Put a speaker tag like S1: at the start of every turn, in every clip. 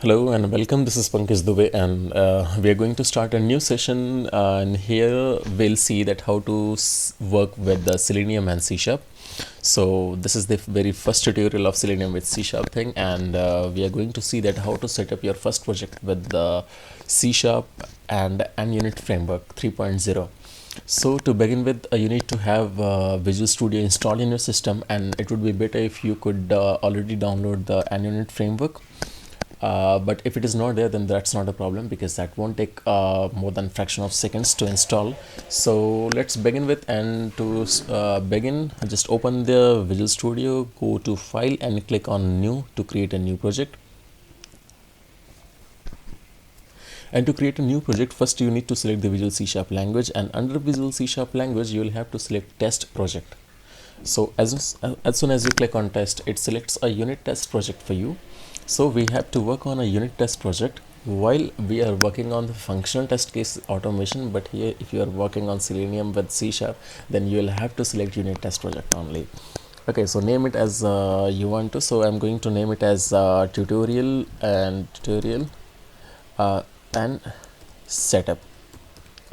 S1: Hello and welcome. This is Pankaj Dubey, and we are going to start a new session. And here we'll see that how to work with the Selenium and C Sharp. So this is the very first tutorial of Selenium with C Sharp thing, and we are going to see that how to set up your first project with the C Sharp and NUnit framework 3.0. So to begin with, you need to have Visual Studio installed in your system, and it would be better if you could already download the NUnit framework. But if it is not there, then that's not a problem, because that won't take more than fraction of seconds to install. So let's begin with, and to begin, just open the Visual Studio, go to File and click on New to create a new project. And to create a new project, first you need to select the Visual C Sharp language, and under Visual C Sharp language you will have to select Test Project. So as soon as you click on Test, it selects a unit test project for you. So we have to work on a unit test project while we are working on the functional test case automation. But here, if you are working on Selenium with C Sharp, then you will have to select unit test project only. Okay, so name it as you want to. So I'm going to name it as tutorial and setup.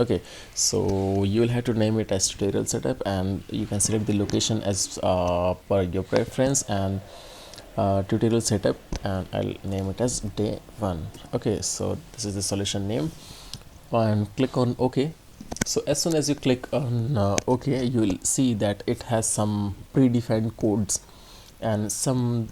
S1: Okay, so you will have to name it as tutorial setup, and you can select the location as per your preference, and tutorial setup, and I'll name it as day 1. Okay, so this is the solution name, and click on OK. So as soon as you click on OK, you will see that it has some predefined codes and some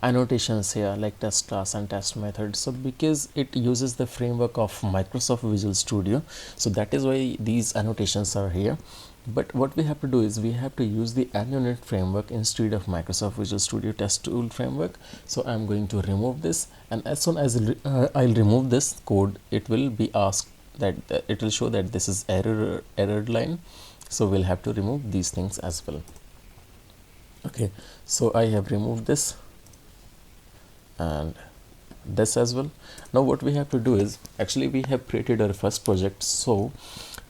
S1: annotations here like test class and test method. So because it uses the framework of Microsoft Visual Studio, so that is why these annotations are here. But what we have to do is we have to use the NUnit framework instead of Microsoft Visual Studio test tool framework. So I'm going to remove this, and as soon as I'll remove this code, it will be asked that it will show that this is error line. So we'll have to remove these things as well. Okay, so I have removed this and this as well. Now what we have to do is, actually we have created our first project. So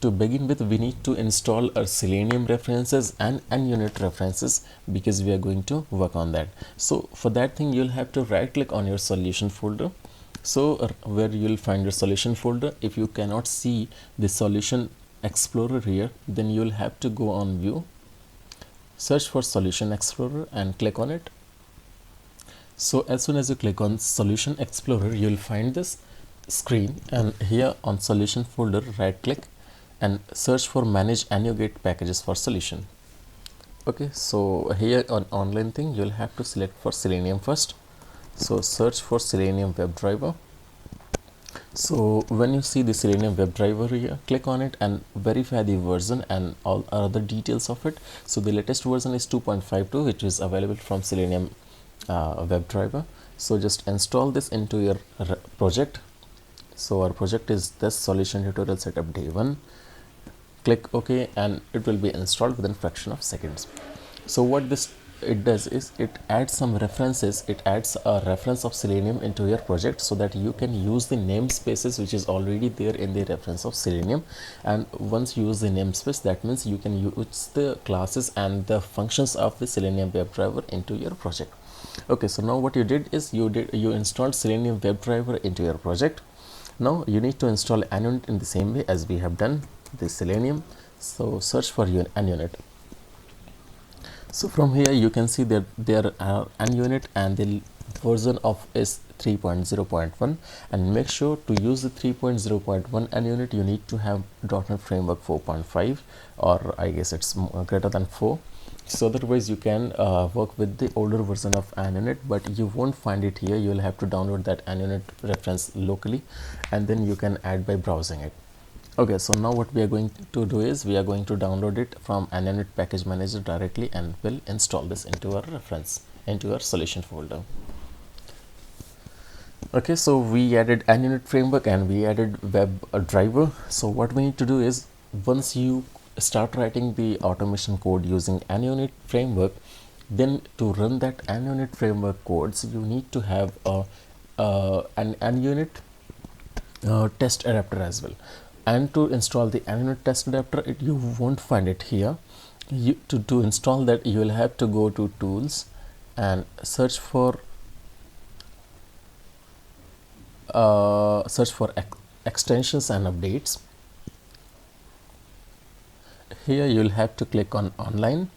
S1: to begin with, we need to install our Selenium references and NUnit references, because we are going to work on that. So for that thing, you'll have to right click on your solution folder. So where you'll find your solution folder, if you cannot see the solution explorer here, then you'll have to go on view, search for solution explorer and click on it. So as soon as you click on solution explorer, you'll find this screen, and here on solution folder, right click and search for manage NuGet packages for solution. Okay, so here on online thing, you'll have to select for Selenium first. So search for Selenium WebDriver. So when you see the Selenium WebDriver here, click on it and verify the version and all other details of it. So the latest version is 2.52, which is available from Selenium WebDriver. So just install this into your project. So our project is this solution tutorial setup day 1. Click OK, and it will be installed within fraction of seconds. So what it does is it adds some references. It adds a reference of Selenium into your project, so that you can use the namespaces which is already there in the reference of Selenium. And once you use the namespace, that means you can use the classes and the functions of the Selenium WebDriver into your project. Okay, so now what you did is you installed Selenium WebDriver into your project. Now you need to install NUnit in the same way as we have done the Selenium. So search for NUnit. So from here you can see that there are NUnit, and the version of is 3.0.1, and make sure to use the 3.0.1 NUnit. You need to have .NET Framework 4.5, or I guess it's greater than 4. So otherwise you can work with the older version of NUnit, but you won't find it here. You'll have to download that NUnit reference locally, and then you can add by browsing it. Okay, so now what we are going to do is we are going to download it from NUnit package manager directly, and we'll install this into our reference, into our solution folder. Okay, so we added NUnit framework and we added WebDriver. So what we need to do is, once you start writing the automation code using NUnit framework, then to run that NUnit framework codes, you need to have an NUnit test adapter as well. And to install the NUnit test adapter, you won't find it here. To install that, you will have to go to tools and search for search for extensions and updates. Here you'll have to click on online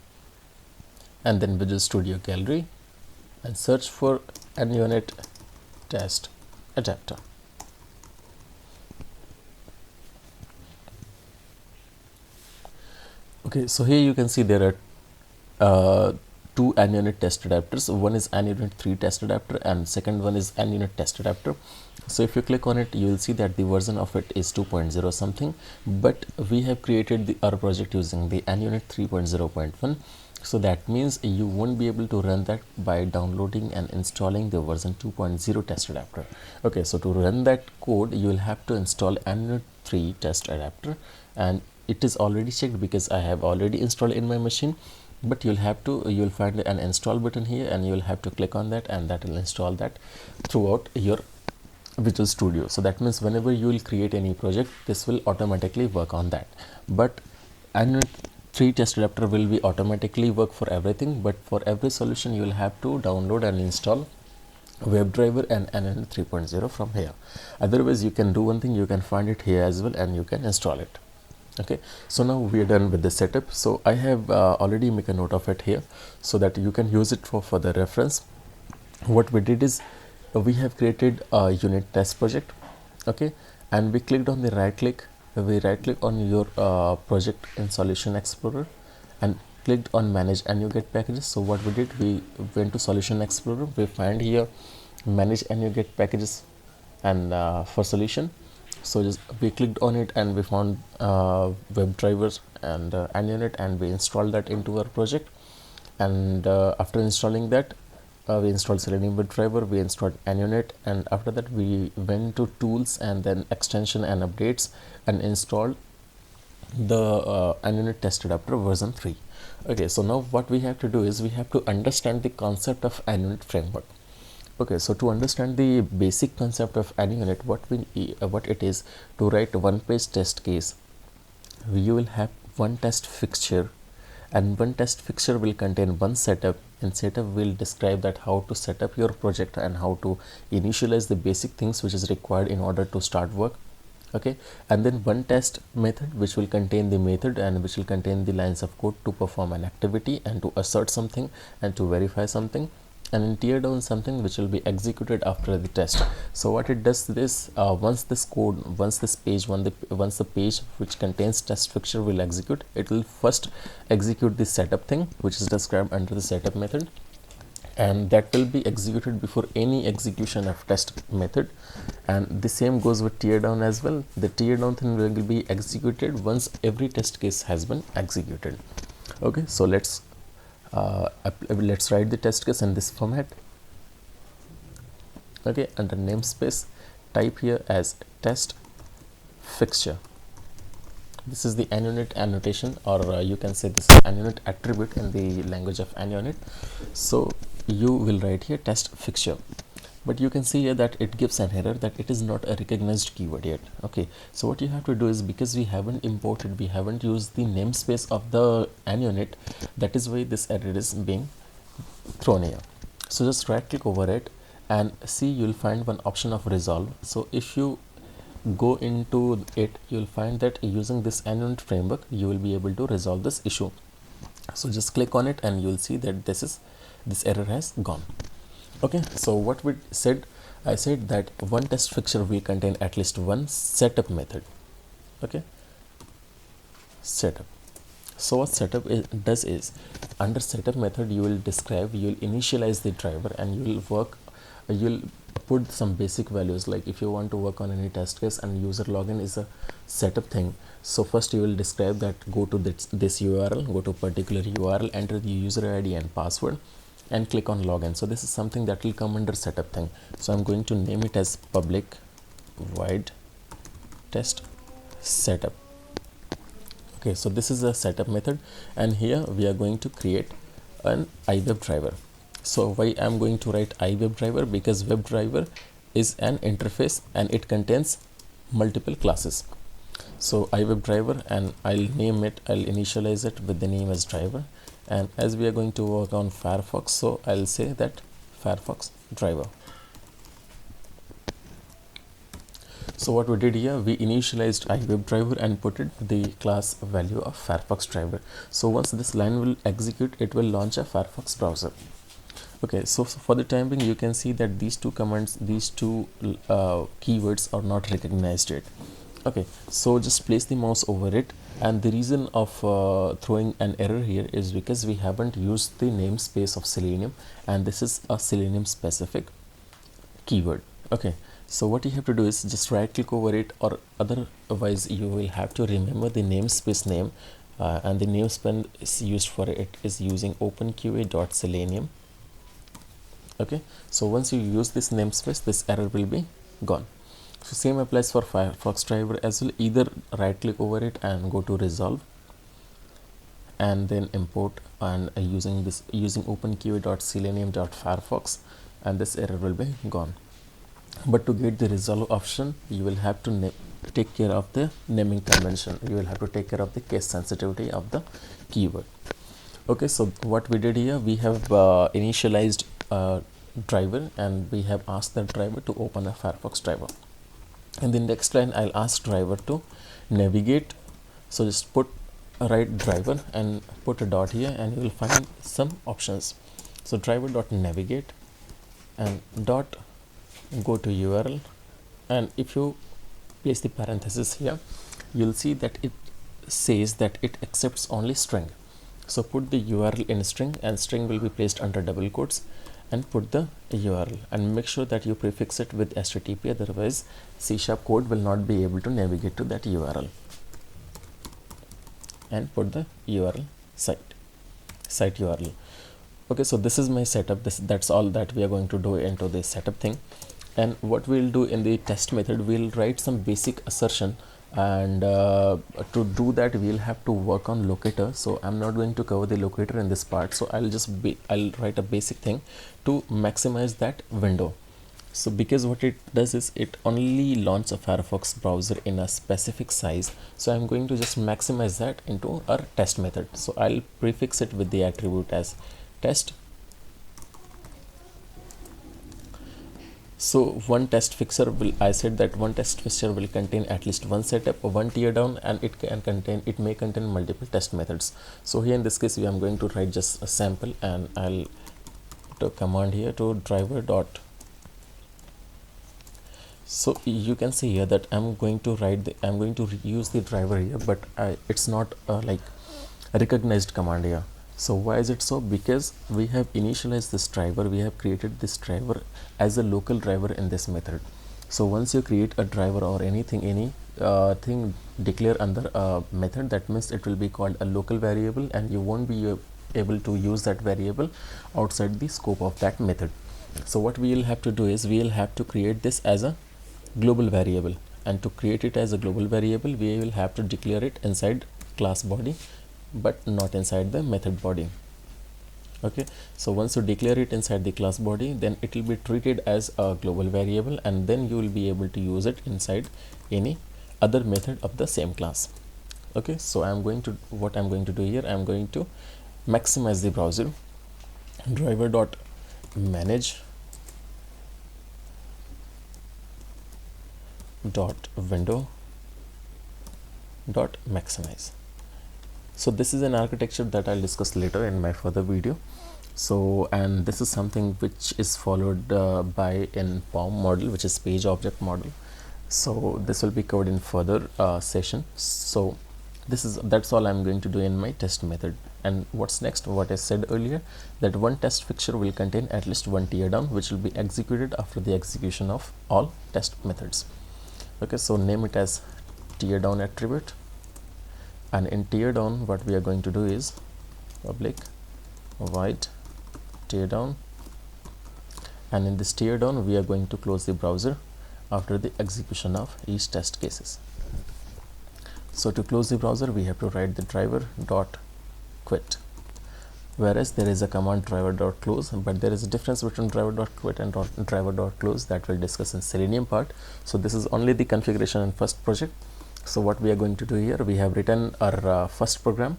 S1: and then Visual Studio Gallery and search for NUnit test adapter. Okay, so here you can see there are two NUnit test adapters. One is NUnit 3 test adapter and second one is NUnit test adapter. So if you click on it, you will see that the version of it is 2.0 something, but we have created our project using the NUnit 3.0.1. So that means you won't be able to run that by downloading and installing the version 2.0 test adapter. Okay, so to run that code, you will have to install NUnit 3 test adapter, and it is already checked because I have already installed in my machine. But you'll find an install button here, and you'll have to click on that, and that will install that throughout your Visual Studio. So that means whenever you will create any project, this will automatically work on that. But NUnit 3 test adapter will be automatically work for everything, but for every solution you will have to download and install WebDriver and NUnit 3.0 from here. Otherwise, you can do one thing, you can find it here as well and you can install it. Okay, so now we are done with the setup. So I have already make a note of it here so that you can use it for further reference. What we did is we have created a unit test project. Okay, and we clicked on the right click on your project in Solution Explorer and clicked on manage NuGet packages. So what we did, we went to Solution Explorer, we find here manage NuGet packages and for solution. So just we clicked on it and we found WebDriver and NUnit, and we installed that into our project. And after installing that, we installed Selenium WebDriver, we installed NUnit, and after that we went to tools and then extension and updates and installed the NUnit test adapter version 3. Okay, so now what we have to do is we have to understand the concept of NUnit framework. Okay, so to understand the basic concept of NUnit, what it is, to write one page test case, you will have one test fixture, and one test fixture will contain one setup, and setup will describe that how to set up your project and how to initialize the basic things which is required in order to start work. Okay, and then one test method which will contain the method and which will contain the lines of code to perform an activity and to assert something and to verify something, and then tear down something which will be executed after the test. So what it does is once the page which contains test fixture will execute, it will first execute the setup thing which is described under the setup method, and that will be executed before any execution of test method. And the same goes with tear down as well. The tear down thing will be executed once every test case has been executed. Okay, so let's write the test case in this format. Okay, under namespace type here as test fixture. This is the NUnit annotation, or you can say this is NUnit attribute in the language of NUnit. So you will write here test fixture, but you can see here that it gives an error that it is not a recognized keyword yet. Okay, so what you have to do is, because we haven't used the namespace of the NUnit, that is why this error is being thrown here. So just right click over it and see, you'll find one option of resolve. So if you go into it, you'll find that using this NUnit framework you will be able to resolve this issue. So just click on it and you'll see that this error has gone. Okay, so what we said, I said that one test fixture will contain at least one setup method. Okay, setup. So what setup does is, under setup method you will initialize the driver, and you'll put some basic values, like if you want to work on any test case and user login is a setup thing. So first you will describe that go to this URL, go to particular URL, enter the user ID and password, and click on login. So this is something that will come under setup thing. So I'm going to name it as public void test setup. Okay, so this is a setup method, and here we are going to create an iWebDriver. So why I'm going to write iWebDriver? Because WebDriver is an interface and it contains multiple classes. So iWebDriver, and I'll initialize it with the name as driver. And as we are going to work on Firefox, so I'll say that Firefox driver. So what we did here, we initialized iWebDriver and put it the class value of Firefox driver. So once this line will execute, it will launch a Firefox browser. Okay, so for the time being, you can see that these two commands, these two keywords are not recognized yet. Okay, so just place the mouse over it, and the reason of throwing an error here is because we haven't used the namespace of Selenium, and this is a Selenium specific keyword. Okay, so what you have to do is just right click over it, or otherwise you will have to remember the namespace name, and the namespace is used for it is using openqa.selenium. Okay, so once you use this namespace, this error will be gone. So same applies for Firefox driver as well. Either right click over it and go to resolve, and then import, and using openqa.selenium.firefox, and this error will be gone. But to get the resolve option, you will have to take care of the naming convention. You will have to take care of the case sensitivity of the keyword. Okay, so what we did here, we have initialized driver, and we have asked the driver to open a Firefox driver. And the next line, I'll ask driver to navigate. So just put a right driver and put a dot here, and you will find some options. So driver.navigate and dot go to URL, and if you place the parenthesis here, you'll see that it says that it accepts only string. So put the URL in string, and string will be placed under double quotes, and put the URL, and make sure that you prefix it with HTTP, otherwise C# code will not be able to navigate to that URL. And put the URL site URL. Okay, so this is my setup. That's all that we are going to do into this setup thing. And what we'll do in the test method, we'll write some basic assertion, and to do that we'll have to work on locator. So I'm not going to cover the locator in this part, so I'll write a basic thing to maximize that window. So because what it does is it only launches a Firefox browser in a specific size, so I'm going to just maximize that into our test method. So I'll prefix it with the attribute as test. So one test fixture will, I said that one test fixture will contain at least one setup, one tear down, and it may contain multiple test methods. So here in this case, I'm going to write just a sample, and I'll put a command here to driver dot. So you can see here that I'm going to use the driver here, but it's not like a recognized command here. So why is it so? Because we have initialized this driver, we have created this driver as a local driver in this method. So once you create a driver or anything thing declare under a method, that means it will be called a local variable, and you won't be able to use that variable outside the scope of that method. So what we will have to do is we will have to create this as a global variable, and to create it as a global variable, we will have to declare it inside class body, but not inside the method body. Okay, so once you declare it inside the class body, then it will be treated as a global variable, and then you will be able to use it inside any other method of the same class. Okay, so what I'm going to do here, I'm going to maximize the browser. Driver dot manage dot window dot maximize. So this is an architecture that I'll discuss later in my further video. So, and this is something which is followed by in POM model, which is page object model. So this will be covered in further session. So that's all I'm going to do in my test method. And what's next? What I said earlier, that one test fixture will contain at least one tear down, which will be executed after the execution of all test methods. Okay, so name it as tear down attribute, and in tear down what we are going to do is public void tear down, and in this tear down we are going to close the browser after the execution of each test cases. So to close the browser, we have to write the driver dot quit, whereas there is a command driver dot close, but there is a difference between driver dot quit and driver dot close that we'll discuss in Selenium part. So this is only the configuration in first project. So what we are going to do here, we have written our first program,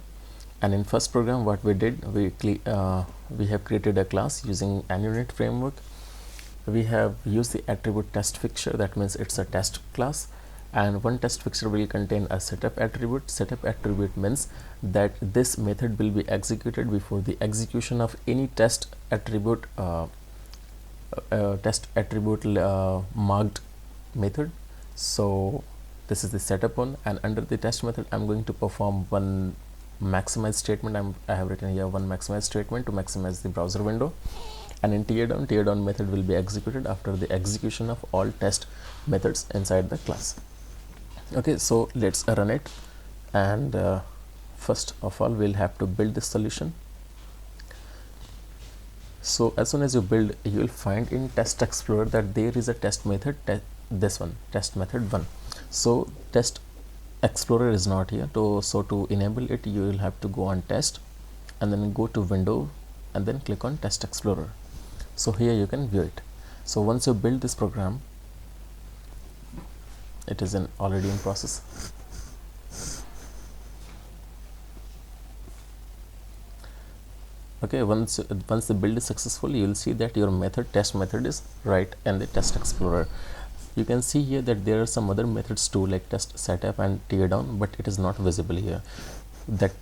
S1: and in first program what we did, we have created a class using NUnit framework, we have used the attribute test fixture. That means it's a test class, and one test fixture will contain a setup attribute. Setup attribute means that this method will be executed before the execution of any test attribute marked method. So this is the setup one, and under the test method I'm going to perform one maximize statement. I have written here one maximize statement to maximize the browser window, and in teardown method will be executed after the execution of all test methods inside the class. Okay, so let's run it, and first of all we'll have to build this solution. So as soon as you build, you will find in test explorer that there is a test method, this one, test method 1. so test explorer is not here, so to enable it you will have to go on test and then go to window and then click on test explorer. So here you can view it. So once you build this program, it is already in process. Okay, once the build is successful, you will see that your test method is right in the test explorer. You can see here that there are some other methods too, like test setup and teardown, but it is not visible here. That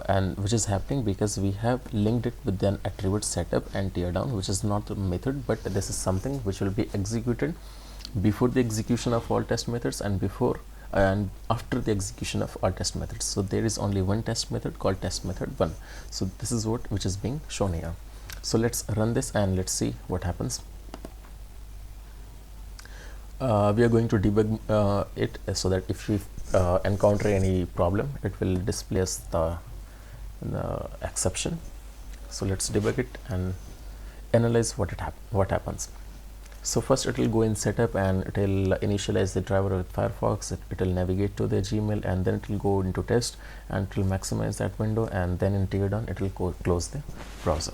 S1: and which is happening because we have linked it with an attribute setup and teardown, which is not a method, but this is something which will be executed before the execution of all test methods and before and after the execution of all test methods. So there is only one test method called test method 1. So this is which is being shown here. So let's run this and let's see what happens. We are going to debug it so that if we encounter any problem, it will display us the exception. So let's debug it and analyze what happens. So first it will go in setup and it will initialize the driver with Firefox. It will navigate to the Gmail, and then it will go into test and it will maximize that window, and then in teardown it will close the browser.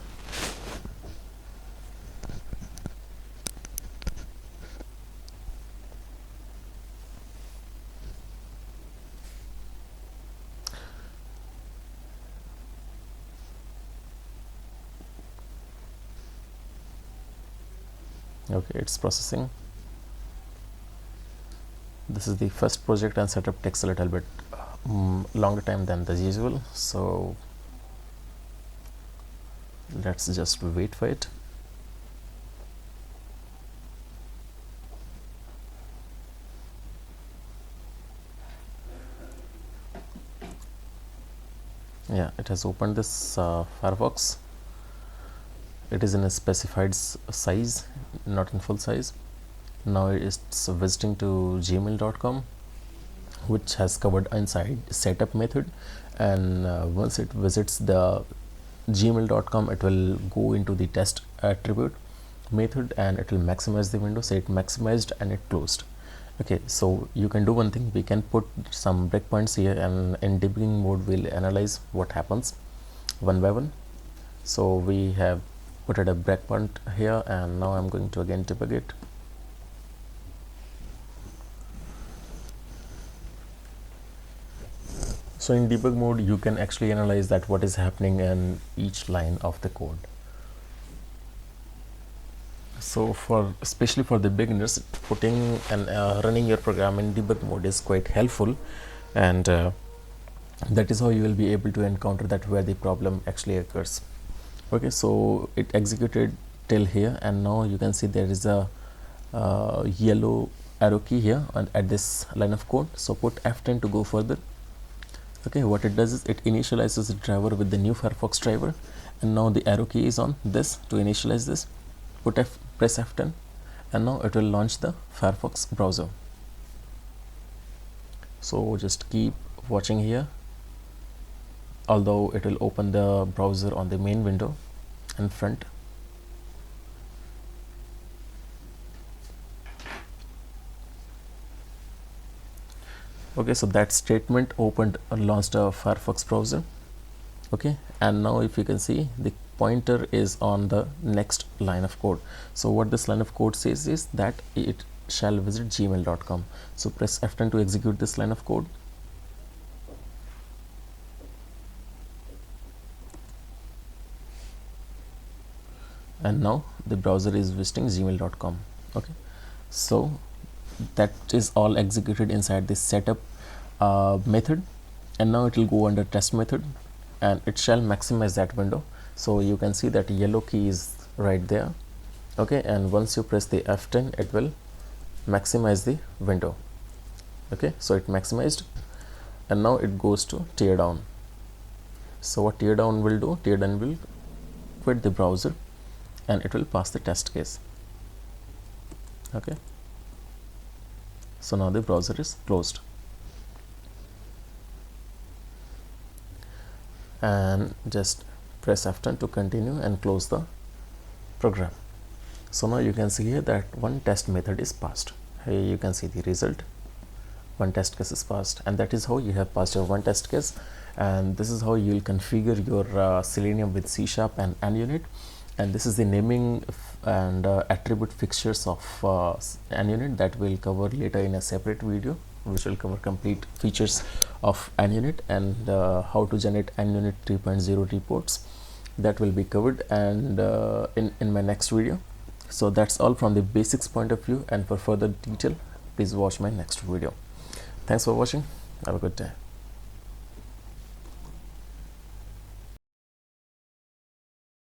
S1: Okay, it's processing. This is the first project and setup takes a little bit longer time than the usual, so let's just wait for it. Yeah, it has opened this Firefox. It is in a specified size, not in full size. Now it's visiting to gmail.com, which has covered inside setup method, and once it visits the gmail.com, it will go into the test attribute method and it will maximize the window. So it maximized and it closed. Okay, so you can do one thing, we can put some breakpoints here, and in debugging mode we'll analyze what happens one by one. So we have put a breakpoint here, and now I'm going to again debug it. So in debug mode you can actually analyze that what is happening in each line of the code. So especially for the beginners, putting and running your program in debug mode is quite helpful, and that is how you will be able to encounter that where the problem actually occurs. Okay, so it executed till here, and now you can see there is a yellow arrow key here at this line of code. So put F10 to go further. Okay, what it does is it initializes the driver with the new Firefox driver, and now the arrow key is on this to initialize this. Press F10, and now it will launch the Firefox browser. So just keep watching here, although it will open the browser on the main window in front. Okay, so that statement opened and launched a Firefox browser. Okay, and now if you can see, the pointer is on the next line of code. So what this line of code says is that it shall visit gmail.com. So press F10 to execute this line of code. and now the browser is visiting gmail.com. Okay, so that is all executed inside this setup method, and now it will go under test method and it shall maximize that window. So you can see that yellow key is right there. Okay, and once you press the F10 it will maximize the window. Okay, so it maximized, and now it goes to teardown. So what teardown will do, teardown will quit the browser and it will pass the test case. Okay, so now the browser is closed, and just press F10 to continue and close the program. So now you can see here that one test method is passed. Here you can see the result, one test case is passed, and that is how you have passed your one test case. And this is how you will configure your Selenium with C# and NUnit. And this is the naming and attribute fixtures of NUnit that we'll cover later in a separate video, which will cover complete features of NUnit and how to generate NUnit 3.0 reports. That will be covered and in my next video. So that's all from the basics point of view, and for further detail please watch my next video. Thanks for watching. Have a good day.